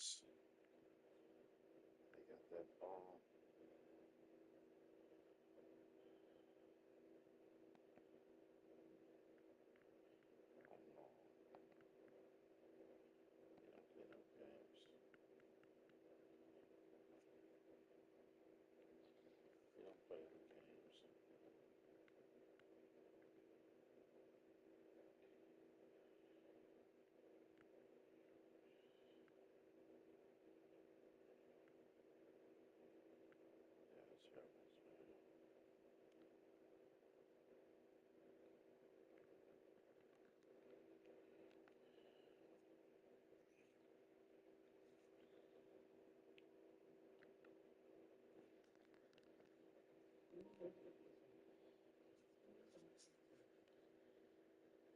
Mets. They got that ball.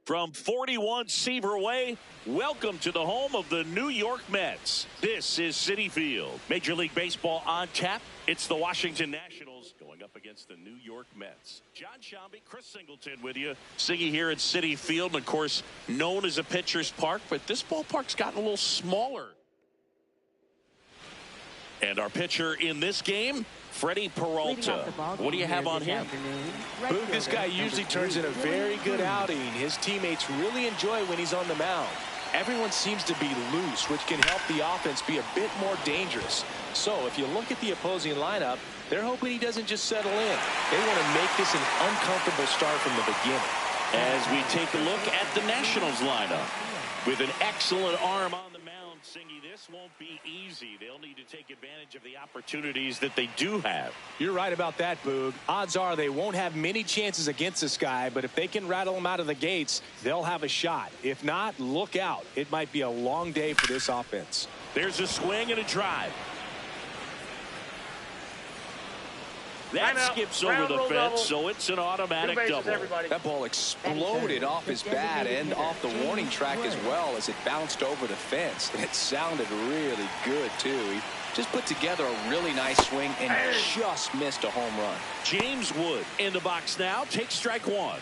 From 41 Seaver Way, welcome to the home of the New York Mets. This is Citi Field. Major League Baseball on tap. It's the Washington Nationals going up against the New York Mets. John Shambi, Chris Singleton with you. Siggy here at Citi Field, and of course, known as a pitcher's park, but this ballpark's gotten a little smaller. And our pitcher in this game, Freddie Peralta. What do you have on him? Boog, this guy usually turns in a very good outing. His teammates really enjoy when he's on the mound. Everyone seems to be loose, which can help the offense be a bit more dangerous. So if you look at the opposing lineup, they're hoping he doesn't just settle in. They want to make this an uncomfortable start from the beginning. As we take a look at the Nationals lineup, with an excellent arm on the mound, Singy, this won't be easy. They'll need to take advantage of the opportunities that they do have. You're right about that, Boog. Odds are they won't have many chances against this guy, but if they can rattle him out of the gates, they'll have a shot. If not, look out. It might be a long day for this offense. There's a swing and a drive. That skips over the fence, so it's an automatic double. That ball exploded off his bat and off the warning track as well as it bounced over the fence. And it sounded really good, too. He just put together a really nice swing and just missed a home run. James Wood in the box now. Takes strike one.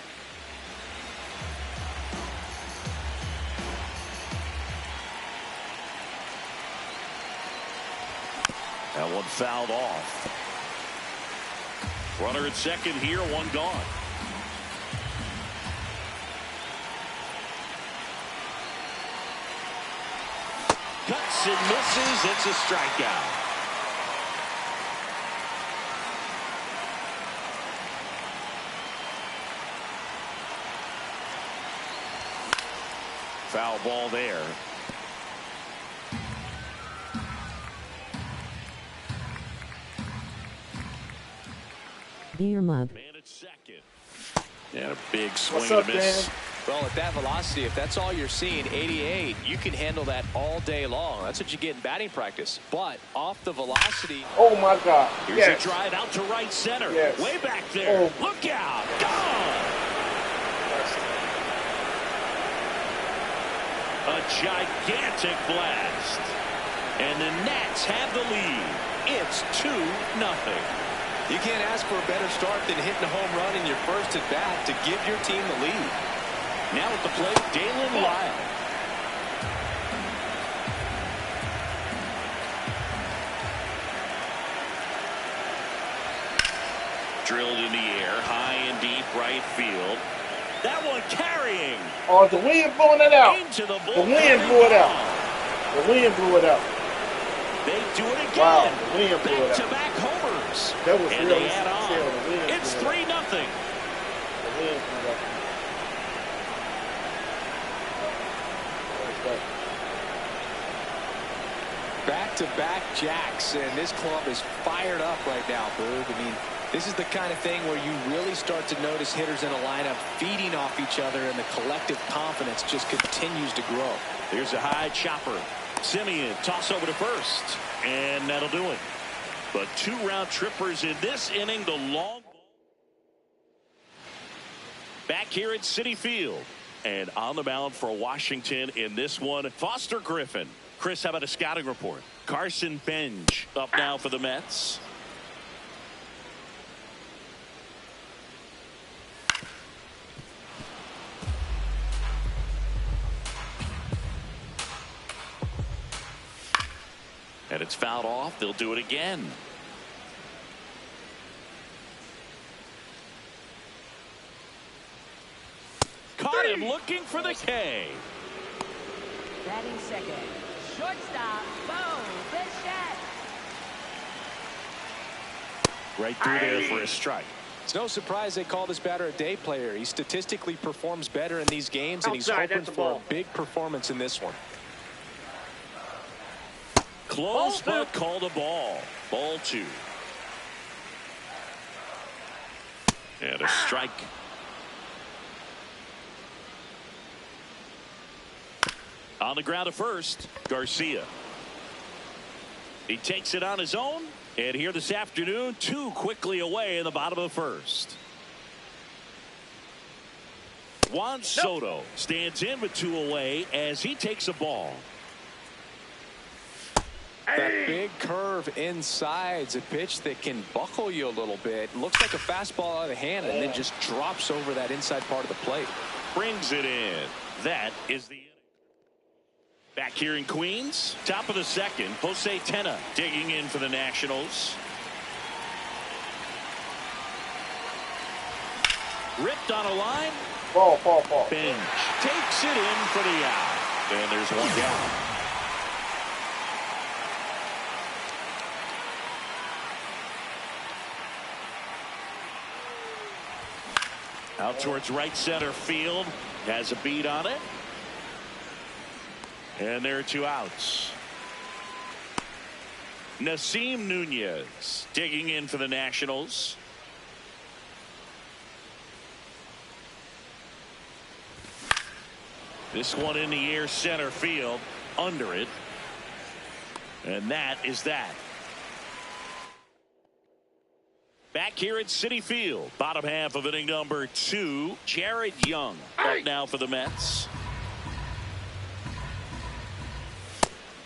That one fouled off. Runner at second here, one gone. Cuts and misses. It's a strikeout. Foul ball there. Man at second. And a big swing What's up, and a miss. Dan? Well, at that velocity, if that's all you're seeing, 88, you can handle that all day long. That's what you get in batting practice. But off the velocity. Oh, my God. Here's a drive out to right center. Yes. Way back there. Oh. Look out. Gone. A gigantic blast. And the Nats have the lead. It's 2-0. You can't ask for a better start than hitting a home run in your first at bat to give your team the lead. Now at the plate, Dalen Lyle. Drilled in the air, high and deep right field. That one carrying. Oh, the wind blowing it out. Into the The wind blew it out. The wind blew it out. They do it again. Wow, the wind blew it out. Back-to-back homers. That was and really they add on. the wind It's blew it 3-0. out. The wind blew it out. Back-to-back jacks, and this club is fired up right now, Boog. I mean, this is the kind of thing where you really start to notice hitters in a lineup feeding off each other, and the collective confidence just continues to grow. Here's a high chopper. Simeon toss over to first, and that'll do it. But 2 round trippers in this inning. The long ball. Back here at Citi Field, and on the mound for Washington in this one, Foster Griffin. Chris, how about a scouting report? Carson Benj up now for the Mets. And it's fouled off. They'll do it again. Caught him looking for the K. Batting second, shortstop, Bo Bichette. Right through there for a strike. It's no surprise they call this batter a day player. He statistically performs better in these games, and he's hoping for a big performance in this one. Close, but called a ball. Ball 2. And a strike. On the ground at first, Garcia. He takes it on his own. And here this afternoon, 2 quickly away in the bottom of the first. Juan Soto stands in with 2 away as he takes a ball. That big curve inside's a pitch that can buckle you a little bit. Looks like a fastball out of hand and then just drops over that inside part of the plate. Brings it in. That is the inning. Back here in Queens, top of the second, Jose Tena digging in for the Nationals. Ripped on a line. Ball. Bench takes it in for the out. And there's 1 down. Out towards right center field. Has a beat on it. And there are 2 outs. Nasim Nunez digging in for the Nationals. This one in the air center field. Under it. And that is that. Back here at Citi Field, bottom half of inning number 2. Jared Young up now for the Mets.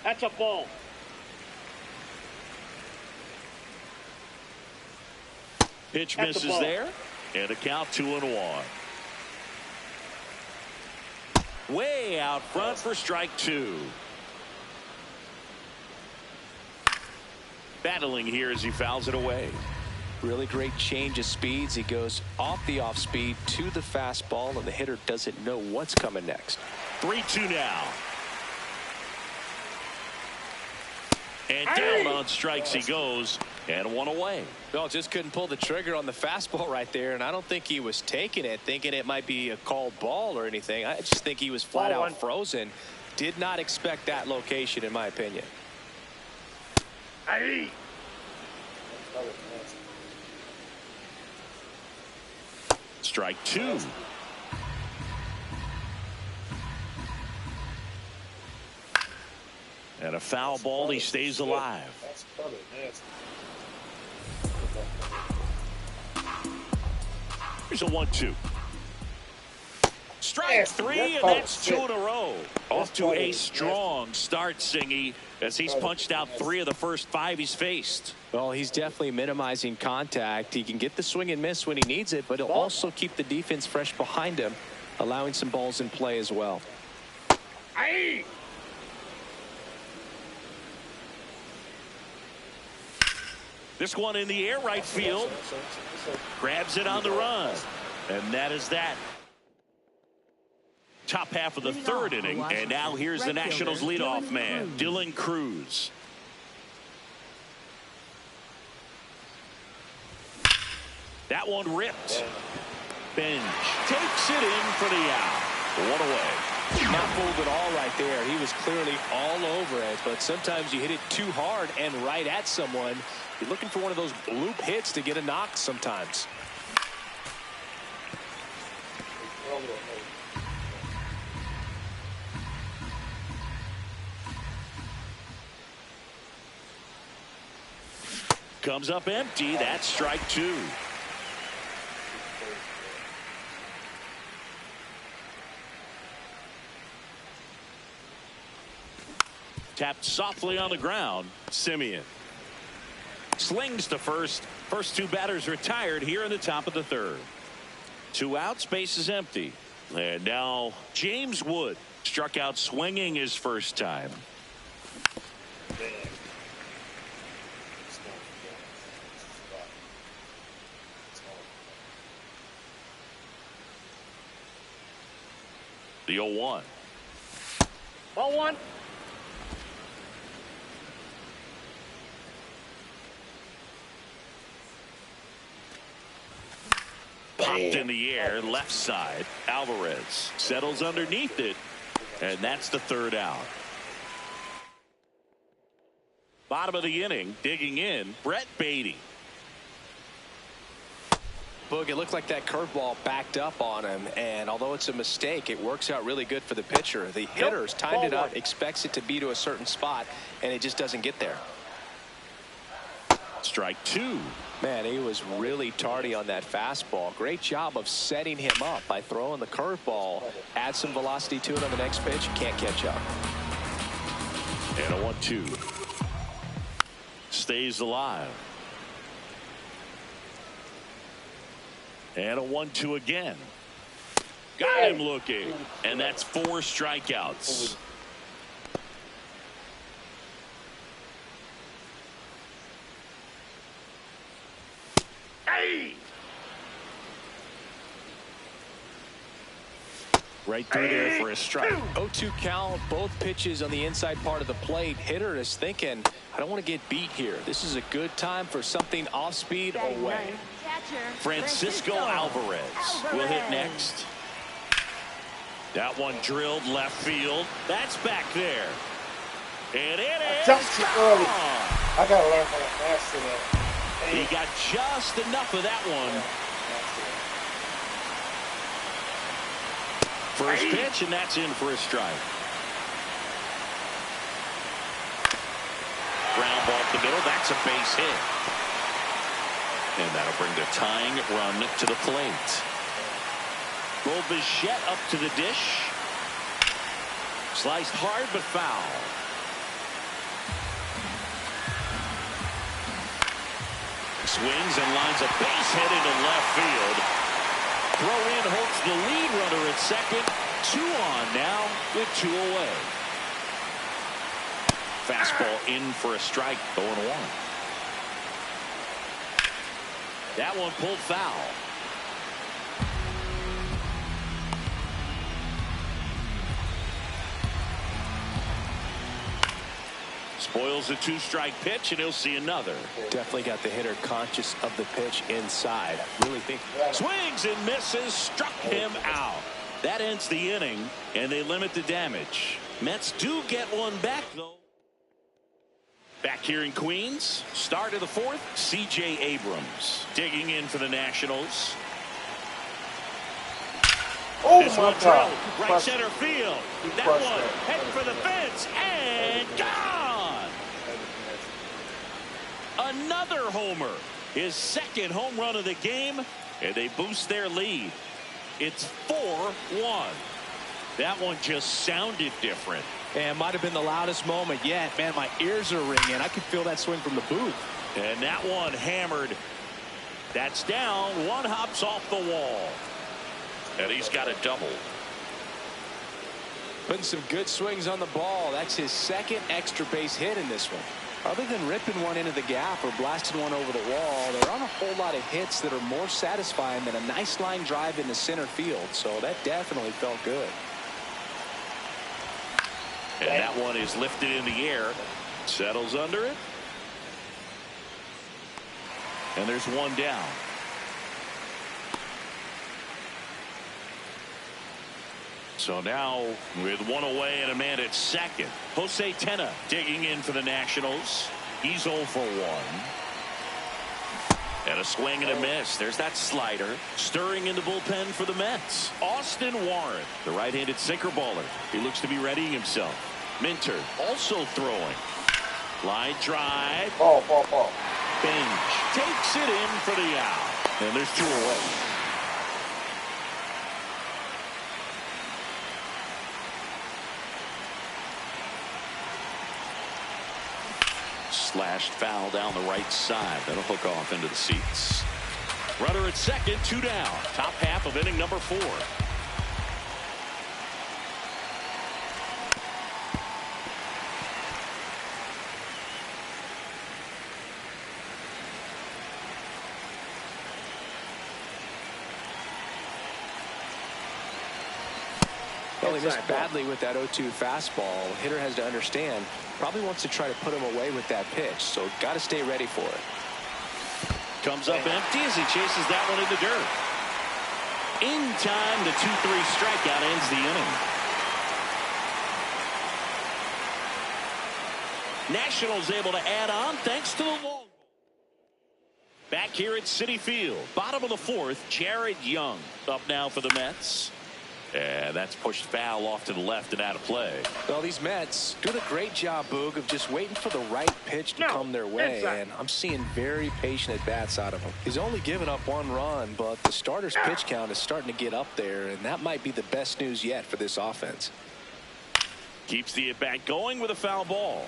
That's a ball. Pitch misses there, and a count 2-1. Way out front for strike 2. Battling here as he fouls it away. Really great change of speeds. He goes off the off speed to the fastball, and the hitter doesn't know what's coming next. 3-2 now. And down on strikes he goes, and 1 away. No, just couldn't pull the trigger on the fastball right there, and I don't think he was taking it, thinking it might be a called ball or anything. I just think he was flat out frozen. Did not expect that location, in my opinion. Strike 2. And a foul ball. He stays alive. Here's a 1-2. Strike 3, and that's 2 in a row. Off to a strong start, Singy, as he's punched out 3 of the first 5 he's faced. Well, he's definitely minimizing contact. He can get the swing and miss when he needs it, but he'll also keep the defense fresh behind him, allowing some balls in play as well. This one in the air right field. Grabs it on the run. And that is that. Top half of the 3rd inning. And now here's the Nationals leadoff man, Dylan Cruz. That one ripped. Bench takes it in for the out. 1 away. Not fooled at all right there. He was clearly all over it, but sometimes you hit it too hard and right at someone. You're looking for one of those loop hits to get a knock sometimes. Comes up empty. That's strike 2. Tapped softly on the ground. Simeon slings to first. First 2 batters retired here in the top of the 3rd. 2 outs, base is empty. And now James Wood struck out swinging his first time. The 0-1. Ball one. Popped in the air, left side. Alvarez settles underneath it, and that's the third out. Bottom of the inning, digging in, Brett Beatty. Boog, it looked like that curveball backed up on him, and although it's a mistake, it works out really good for the pitcher. The hitter's timed it up, expects it to be to a certain spot, and it just doesn't get there. Strike two. Man, he was really tardy on that fastball. Great job of setting him up by throwing the curveball. Add some velocity to it on the next pitch. Can't catch up. And a 1-2. Stays alive. And a 1-2 again. Got him looking. And that's 4 strikeouts. Hey! Right through there for a strike. 0-2 count, both pitches on the inside part of the plate. Hitter is thinking, I don't want to get beat here. This is a good time for something off speed away. Francisco Alvarez will hit next. That one drilled left field. That's back there. And it is Jumped too early. gone. I gotta learn how to master that. He got just enough of that one. First pitch, and that's in for a strike. Ground ball up the middle. That's a base hit. And that'll bring the tying run to the plate. Bichette up to the dish. Sliced hard but foul. Swings and lines a base hit into left field. Throw in holds the lead runner at second. 2 on now with 2 away. Fastball in for a strike. 0-1. That one pulled foul. Spoils a 2-strike pitch, and he'll see another. Definitely got the hitter conscious of the pitch inside. Really think. Swings and misses, struck him out. That ends the inning, and they limit the damage. Mets do get one back, though. Back here in Queens, start of the 4th, C.J. Abrams digging in for the Nationals. Oh This my one God. drilled right center field. That one heading for the fence and gone. Another homer. His second home run of the game, and they boost their lead. It's 4-1. That one just sounded different. And might have been the loudest moment yet. Man, my ears are ringing. I could feel that swing from the booth. And that one hammered. That's down. One hops off the wall. And he's got a double. Putting some good swings on the ball. That's his second extra base hit in this one. Other than ripping one into the gap or blasting one over the wall, there aren't a whole lot of hits that are more satisfying than a nice line drive into center field. So that definitely felt good. And that one is lifted in the air. Settles under it. And there's one down. So now with one away and a man at second, Jose Tena digging in for the Nationals. He's 0 for 1. And a swing and a miss. There's that slider. Stirring in the bullpen for the Mets. Austin Warren, the right-handed sinker baller. He looks to be readying himself. Minter also throwing. Line drive. Ball. Binge takes it in for the out. And there's 2 away. Slashed foul down the right side. That'll hook off into the seats. Runner at second, 2 down. Top half of inning number 4. Well, he missed Inside badly with that 0-2 fastball. Hitter has to understand, probably wants to try to put him away with that pitch, so got to stay ready for it. Comes up empty as he chases that one in the dirt. In time, the 2-3 strikeout ends the inning. Nationals able to add on thanks to the long. Back here at Citi Field, bottom of the fourth, Jared Young up now for the Mets. And that's pushed foul off to the left and out of play. Well, these Mets doing a great job, Boog, of just waiting for the right pitch to come their way. Inside. And I'm seeing very patient at-bats out of him. He's only given up 1 run, but the starter's pitch count is starting to get up there, and that might be the best news yet for this offense. Keeps the at-bat going with a foul ball.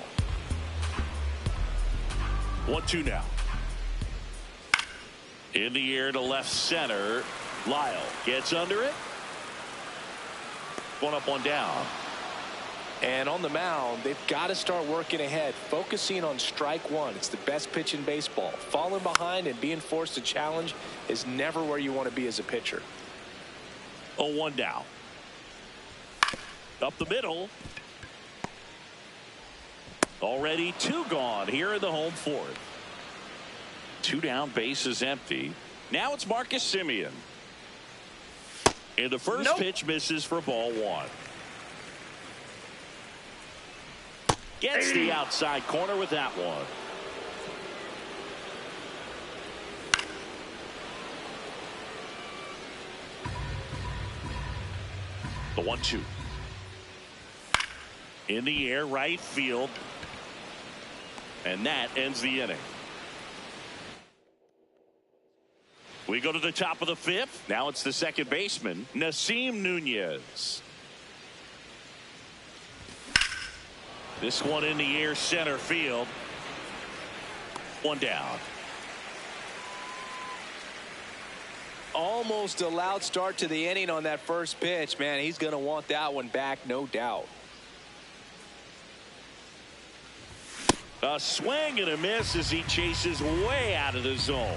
1-2 now. In the air to left center. Lyle gets under it. 1 up, 1 down. And on the mound, they've got to start working ahead, focusing on strike 1. It's the best pitch in baseball. Falling behind and being forced to challenge is never where you want to be as a pitcher. 0-1 down. Up the middle. Already 2 gone here in the home fourth. 2 down, base is empty. Now it's Marcus Semien. And the first pitch misses for ball 1. Gets the outside corner with that one. The 1-2. In the air, right field. And that ends the inning. We go to the top of the 5th. Now it's the second baseman, Nasim Nunez. This one in the air, center field. 1 down. Almost a loud start to the inning on that first pitch. Man, he's going to want that one back, no doubt. A swing and a miss as he chases way out of the zone.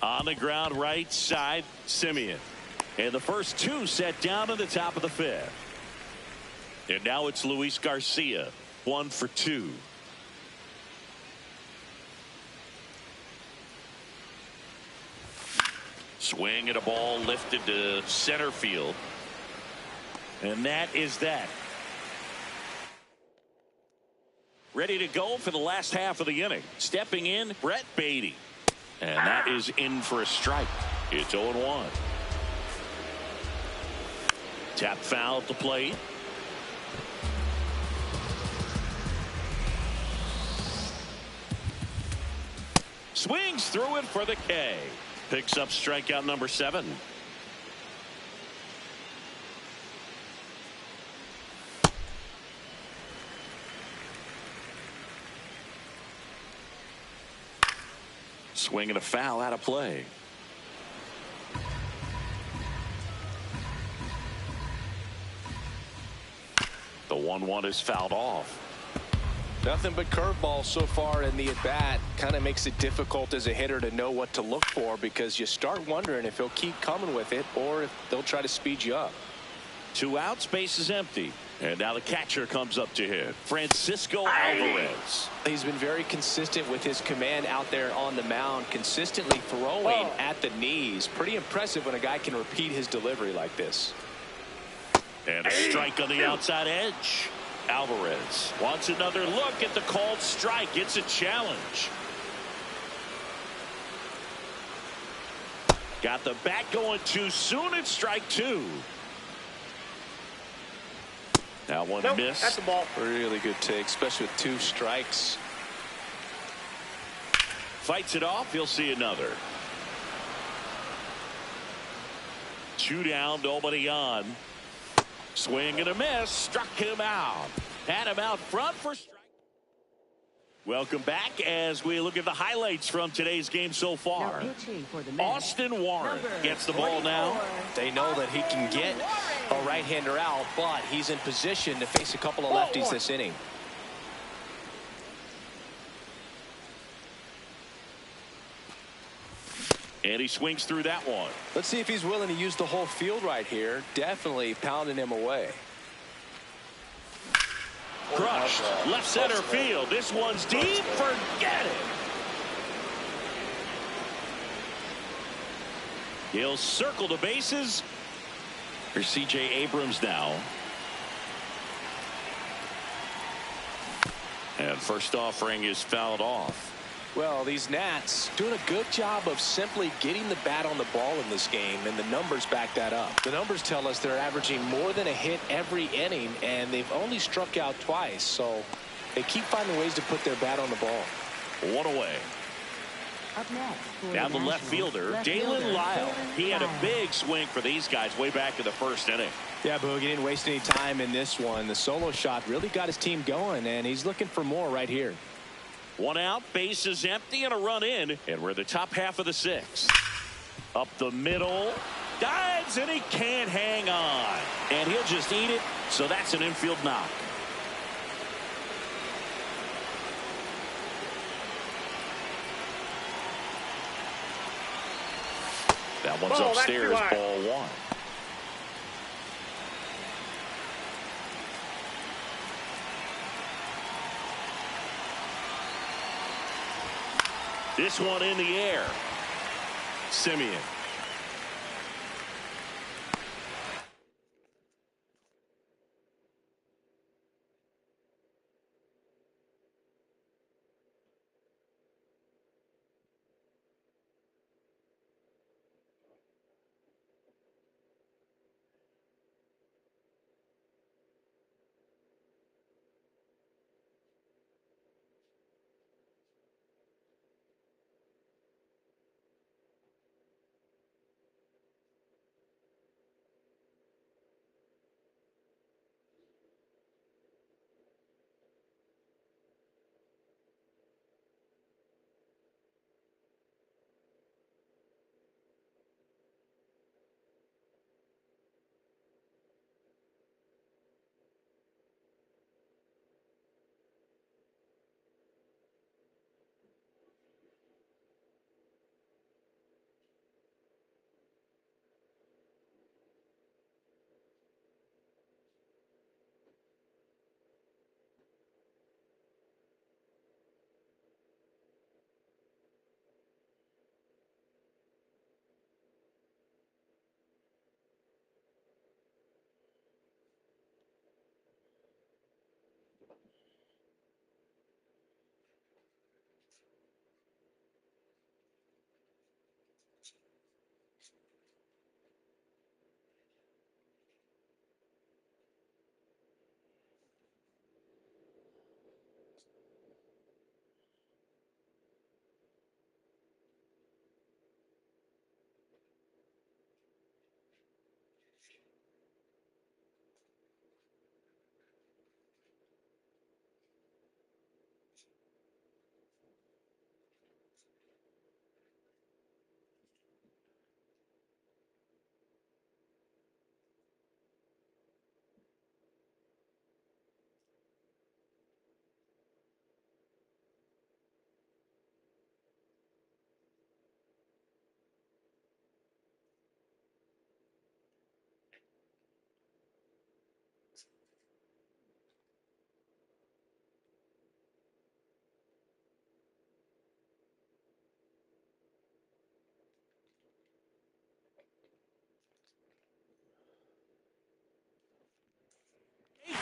On the ground, right side, Semien. And the first 2 set down at the top of the 5th. And now it's Luis Garcia, 1 for 2. Swing and a ball lifted to center field. And that is that. Ready to go for the last half of the inning. Stepping in, Brett Beatty. And that is in for a strike. It's 0-1. Tap foul at the plate. Swings through it for the K. Picks up strikeout number 7. Swing and a foul out of play. The 1-1 is fouled off. Nothing but curveballs so far in the at-bat. Kind of makes it difficult as a hitter to know what to look for, because you start wondering if he'll keep coming with it or if they'll try to speed you up. 2 outs, base is empty. And now the catcher comes up to hit, Francisco Alvarez. He's been very consistent with his command out there on the mound, consistently throwing at the knees. Pretty impressive when a guy can repeat his delivery like this. And a strike on the outside edge. Alvarez wants another look at the called strike. It's a challenge. Got the bat going too soon. It's strike 2. That one missed. That's the ball. Really good take, especially with 2 strikes. Fights it off. He'll see another. 2 down, nobody on. Swing and a miss. Struck him out. Had him out front for strike. Welcome back as we look at the highlights from today's game so far. Austin Warren gets the ball now. They know that he can get a right-hander out, but he's in position to face a couple of lefties this inning. And he swings through that one. Let's see if he's willing to use the whole field right here. Definitely pounding him away. Crushed. Left center field. This one's deep. Forget it. He'll circle the bases. Here's C.J. Abrams now. And first offering is fouled off. Well, these Nats doing a good job of simply getting the bat on the ball in this game, and the numbers back that up. The numbers tell us they're averaging more than a hit every inning, and they've only struck out twice, so they keep finding ways to put their bat on the ball. One away. Up next, Down the left fielder, Dalen Lyle. He had a big swing for these guys way back in the first inning. Yeah, Boog, he didn't waste any time in this one. The solo shot really got his team going, and he's looking for more right here. One out, bases empty, and a run in. And we're the top half of the sixth. Up the middle. Dives, and he can't hang on. And he'll just eat it, so that's an infield knock. That one's upstairs, ball one. This one in the air. Simeon.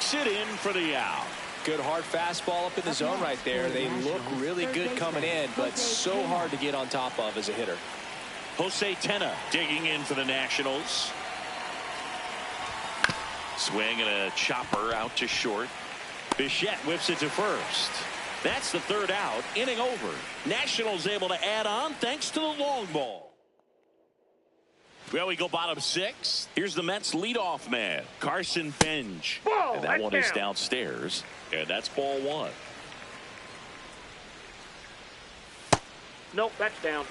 Takes it in for the out. Good hard fastball up in the zone right there. They look really good coming in, but so hard to get on top of as a hitter. Jose Tena digging in for the Nationals. Swing and a chopper out to short. Bichette whips it to first. That's the third out. Inning over. Nationals able to add on thanks to the long ball. Well, we go bottom six. Here's the Mets leadoff man, Carson Benj. And that one is downstairs. And that's ball one. Nope, that's down.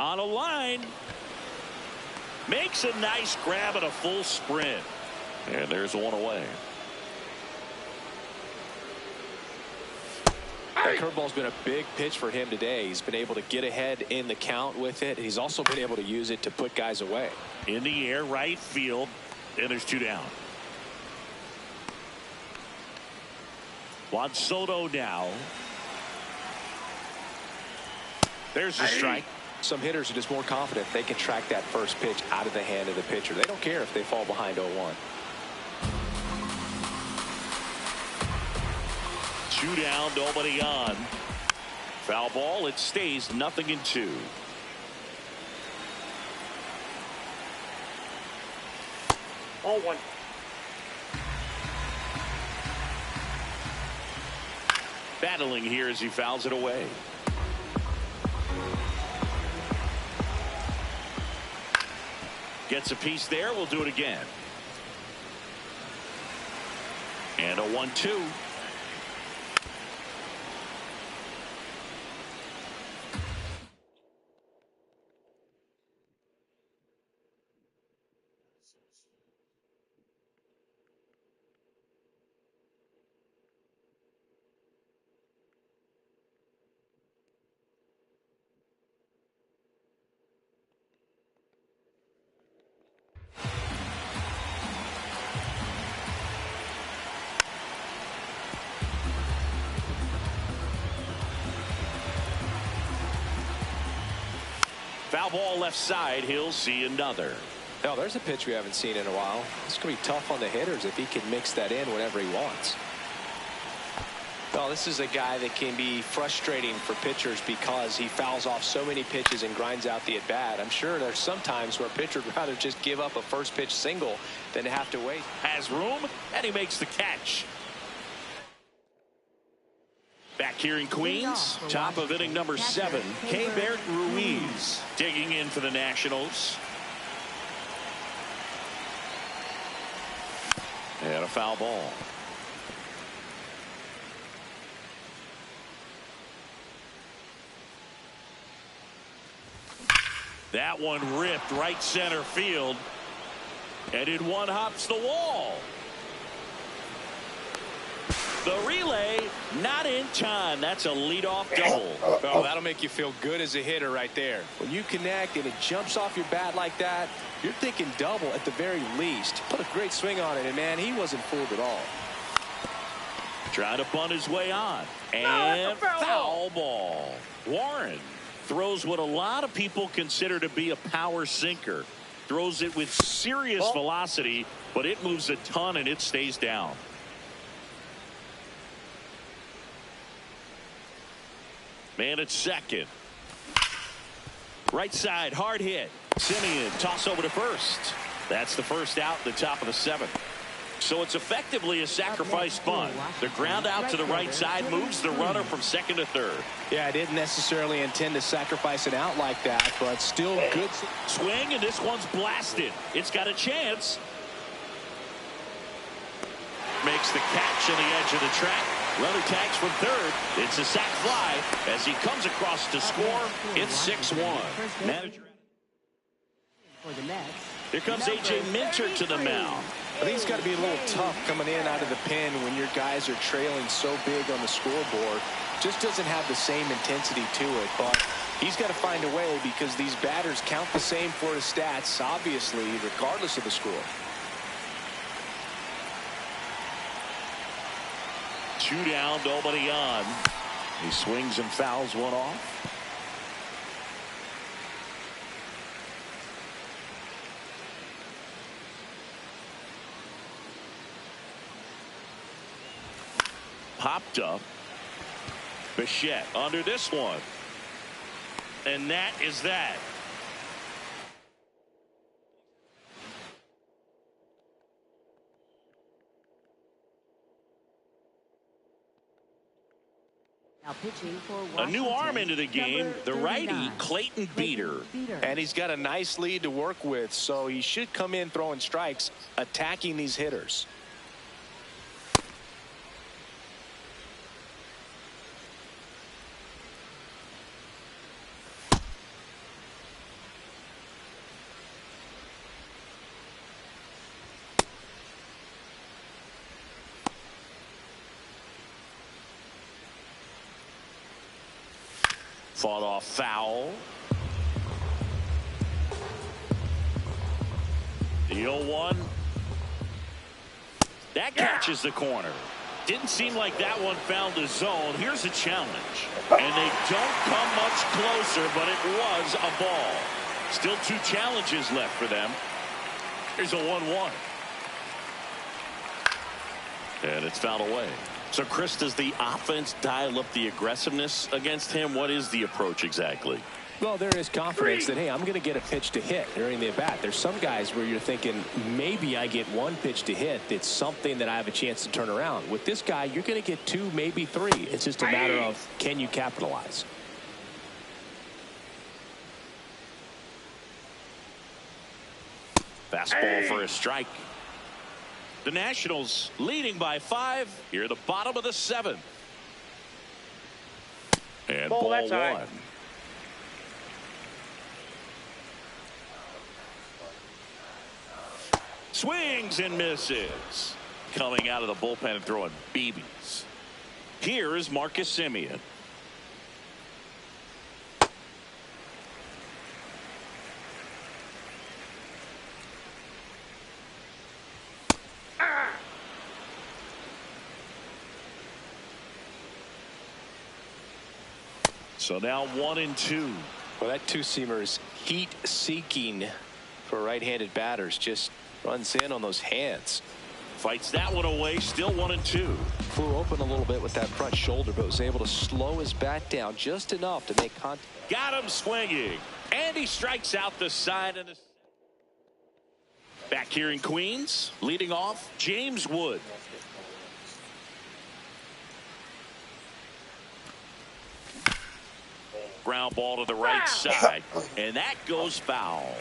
On a line. Makes a nice grab at a full sprint. And there's one away. That curveball's been a big pitch for him today. He's been able to get ahead in the count with it. He's also been able to use it to put guys away. In the air, right field, and there's 2 down. Juan Soto now. There's the strike. Some hitters are just more confident they can track that first pitch out of the hand of the pitcher. They don't care if they fall behind 0-1. 2 down, nobody on. Foul ball. It stays 0-2. All one. Battling here as he fouls it away. Gets a piece there. We'll do it again. And a 1-2. Foul ball left side. He'll see another. Now, there's a pitch we haven't seen in a while. It's going to be tough on the hitters if he can mix that in whenever he wants. Well, this is a guy that can be frustrating for pitchers because he fouls off so many pitches and grinds out the at-bat. I'm sure there's some times where a pitcher would rather just give up a first pitch single than to have to wait. Has room, and he makes the catch. Back here in Queens, top of inning number 7, Keibert Ruiz digging in for the Nationals. And a foul ball. That one ripped right center field. And in one hops the wall. The relay not in time. That's a leadoff double. Oh, that'll make you feel good as a hitter right there. When you connect and it jumps off your bat like that, you're thinking double at the very least. Put a great swing on it, and man, he wasn't fooled at all. Trying to bunt his way on. And foul ball. Warren throws what a lot of people consider to be a power sinker. Throws it with serious velocity, but it moves a ton and it stays down. Man at second. Right side, hard hit. Simeon, toss over to first. That's the first out, the top of the 7th. So it's effectively a sacrifice bunt. The ground out to the right side moves the runner from second to third. Yeah, I didn't necessarily intend to sacrifice an out like that, but still good. Swing, and this one's blasted. It's got a chance. Makes the catch on the edge of the track. Runner tags from third. It's a sac fly as he comes across to score. It's 6-1. Manager. Here comes A.J. Minter to the mound. I think it's got to be a little tough coming in out of the pen when your guys are trailing so big on the scoreboard. Just doesn't have the same intensity to it, but he's got to find a way because these batters count the same for his stats, obviously, regardless of the score. 2 down, nobody on. He swings and fouls one off. Popped up. Bichette under this one. And that is that. Now pitching for A new Washington, arm into the game, the righty, 39, Clayton Beater. And he's got a nice lead to work with, so he should come in throwing strikes, attacking these hitters. Fought off foul. The 0-1. That catches the corner. Didn't seem like that one found the zone. Here's a challenge. And they don't come much closer, but it was a ball. Still 2 challenges left for them. Here's a 1-1. And it's fouled away. So, Chris, does the offense dial up the aggressiveness against him? What is the approach exactly? Well, there is confidence that, hey, I'm going to get a pitch to hit during the at-bat. There's some guys where you're thinking, maybe I get 1 pitch to hit. It's something that I have a chance to turn around. With this guy, you're going to get 2, maybe 3. It's just a matter of, can you capitalize? Fastball for a strike. The Nationals leading by 5 here at the bottom of the 7th. And ball 1. Swings and misses. Coming out of the bullpen and throwing BBs. Here is Marcus Semien. So now 1-2. Well, that 2-seamer is heat-seeking for right-handed batters. Just runs in on those hands. Fights that one away. Still 1-2. Flew open a little bit with that front shoulder, but was able to slow his bat down just enough to make contact. Got him swinging. And he strikes out the side of the... Back here in Queens, leading off, James Wood. Ground ball to the right side, and that goes foul.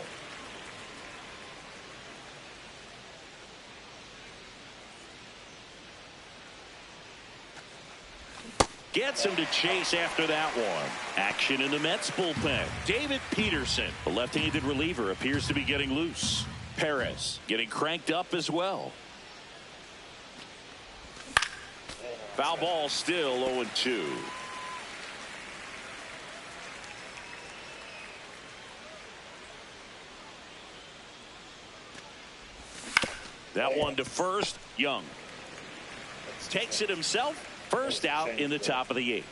Gets him to chase after that one. Action in the Mets bullpen. David Peterson, the left-handed reliever, appears to be getting loose. Perez getting cranked up as well. Foul ball, still 0-2. That one to first. Young takes it himself. First out in the top of the 8th.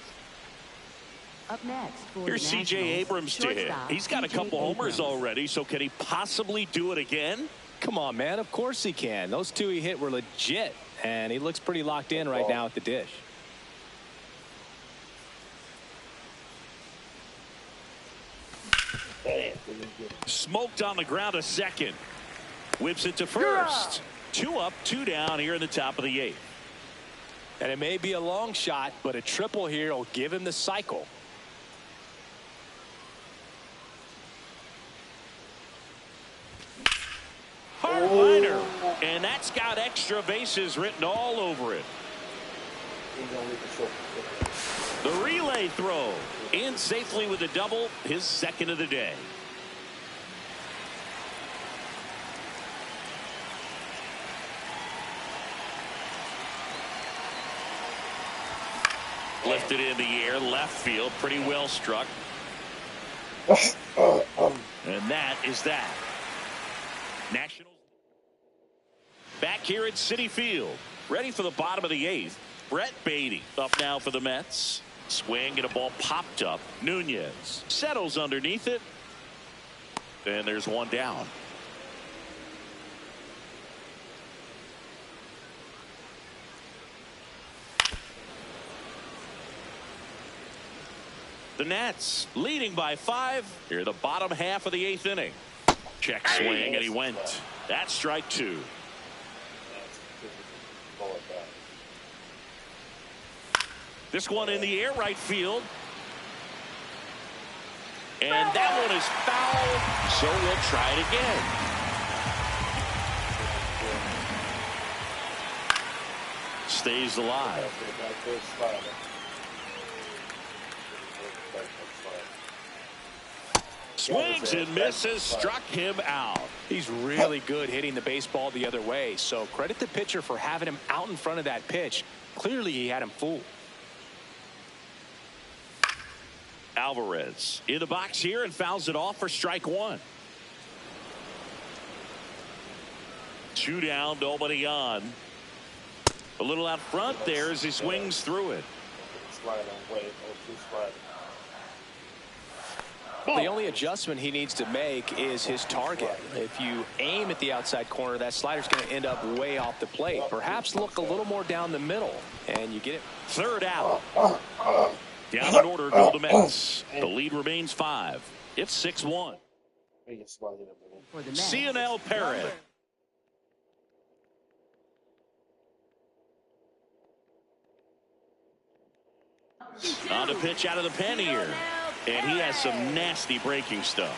Up next for Here's C.J. Abrams to hit. He's got a couple homers already, so can he possibly do it again? Come on, man. Of course he can. Those 2 he hit were legit, and he looks pretty locked in right now at the dish. Smoked on the ground, a second. Whips it to first. 2 up, 2 down here in the top of the 8th. And it may be a long shot, but a triple here will give him the cycle. Hard liner. And that's got extra bases written all over it. The relay throw. In safely with a double. His second of the day. Lifted in the air, left field, pretty well struck. And that is that. Nationals back here at Citi Field, ready for the bottom of the 8th. Brett Beatty up now for the Mets. Swing and a ball popped up. Nunez settles underneath it. And there's one down. The Nats leading by 5 here at the bottom half of the 8th inning. Check swing, and he went. That's strike 2. This one in the air, right field. And that one is foul, so we'll try it again. Stays alive. Swings and misses, struck him out. He's really good hitting the baseball the other way, so credit the pitcher for having him out in front of that pitch. Clearly he had him fooled. Alvarez in the box here and fouls it off for strike one. 2 down, nobody on. A little out front there as he swings through it. The only adjustment he needs to make is his target. If you aim at the outside corner, that slider's going to end up way off the plate. Perhaps look a little more down the middle, and you get it. 3rd out. Down in order go the Mets. The lead remains 5. It's 6-1. For the Mets. Cionel Perez. On the pitch out of the pen here. And he has some nasty breaking stuff.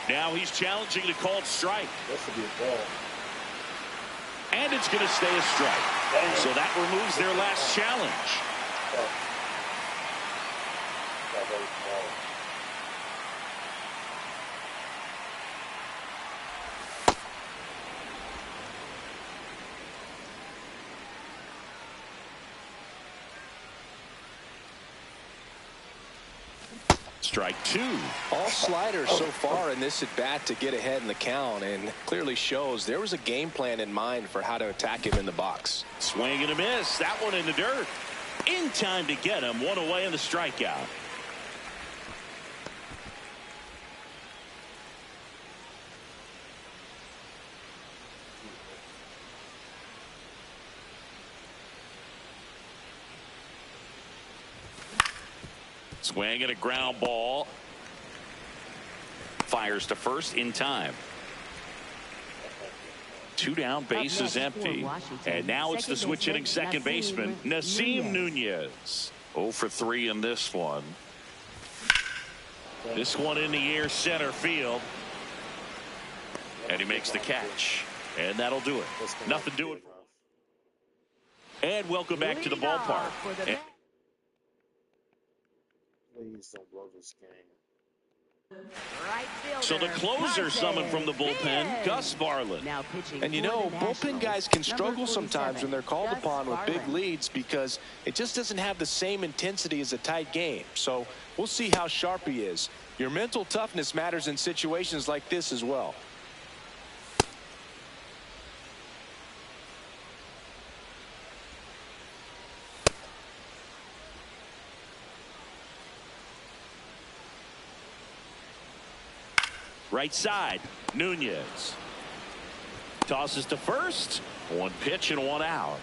Now he's challenging the called strike. And it's going to stay a strike. So that removes their last challenge. Strike 2. All sliders so far in this at bat to get ahead in the count, and clearly shows there was a game plan in mind for how to attack him in the box. Swing and a miss. That one in the dirt. In time to get him. 1 away in the strikeout. Swing and a ground ball. Fires to first in time. 2 down, base is empty. And now it's the switch hitting second baseman, Nasim Nunez. 0 for 3 in this one. This one in the air center field. And he makes the catch. And that'll do it. Nothing doing. And welcome back to the ballpark. Please don't blow this game. So the closer summoned from the bullpen, Gus Varland. And you know, bullpen guys can struggle sometimes when they're called upon with big leads because it just doesn't have the same intensity as a tight game. So we'll see how sharp he is. Your mental toughness matters in situations like this as well. Right side, Nunez. Tosses to first. 1 pitch and 1 out.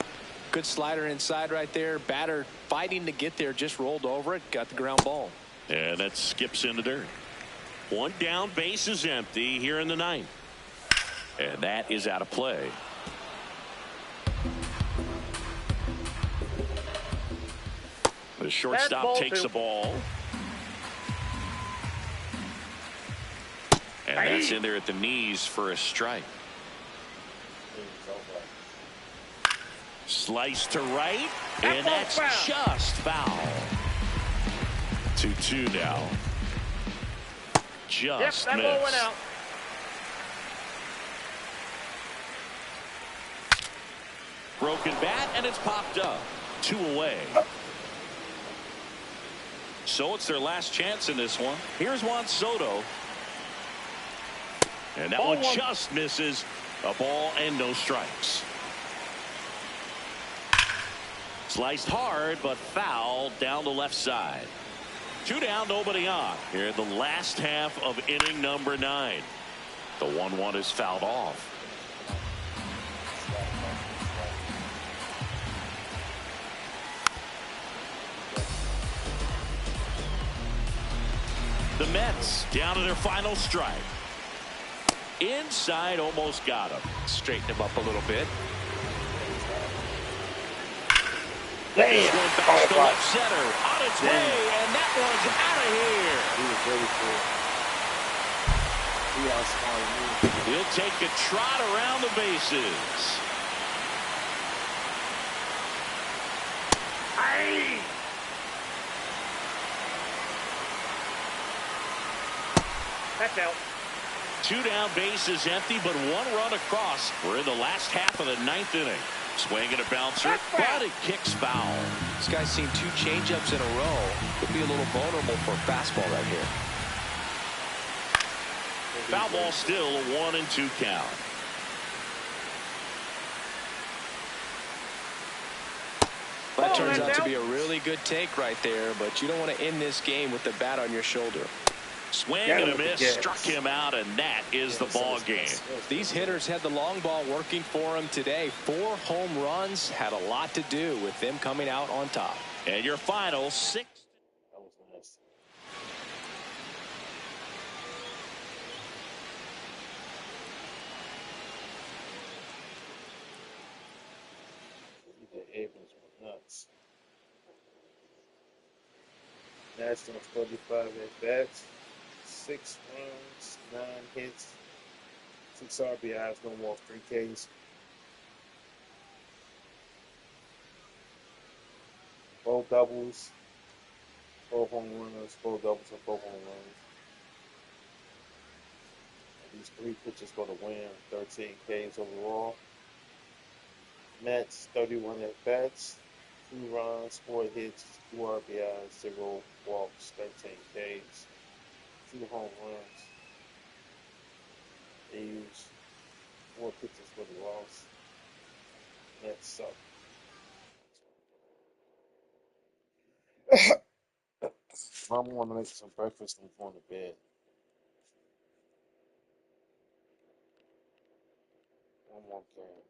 Good slider inside right there. Batter fighting to get there, just rolled over it, got the ground ball. And that skips in the dirt. 1 down, base is empty here in the 9th. And that is out of play. The shortstop takes the ball. And that's in there at the knees for a strike. Slice to right. And that's just foul. 2-2 now. Just that ball went out. Broken bat, and it's popped up. 2 away. So it's their last chance in this one. Here's Juan Soto. And that one just misses. A ball and no strikes. Sliced hard, but foul down the left side. 2 down, nobody on. Here in the last half of inning number 9. The 1-1 is fouled off. The Mets down to their final strike. Inside, almost got him. Straighten him up a little bit. This one back to left center. On its way, and that one's out of here. He was ready for it. He outsmarted me. He'll take a trot around the bases. Aye. That's out. 2 down, base is empty, but 1 run across. We're in the last half of the 9th inning. Swing and a bouncer, but it kicks foul. This guy's seen 2 changeups in a row. Could be a little vulnerable for a fastball right here. Foul ball, still a 1-2 count. That turns out to be a really good take right there, but you don't want to end this game with the bat on your shoulder. Swing and a miss, struck him out, and that is the ball game. These hitters had the long ball working for them today. 4 home runs had a lot to do with them coming out on top. And your final 6. That was nice. The Abrams were nuts. Nationals 35 at bats, 6 runs, 9 hits, 6 RBIs, no walks, 3 Ks. Both doubles, 4 home runs, 4 doubles, and 4 home runs. And these 3 pitchers go to win, 13 Ks overall. Mets 31 at bats, 2 runs, 4 hits, 2 RBIs, 0 walks, 13 Ks, 2 home runs. They use 4 pitches for the loss. Mets suck. I'm going to make some breakfast and going to bed. One more game.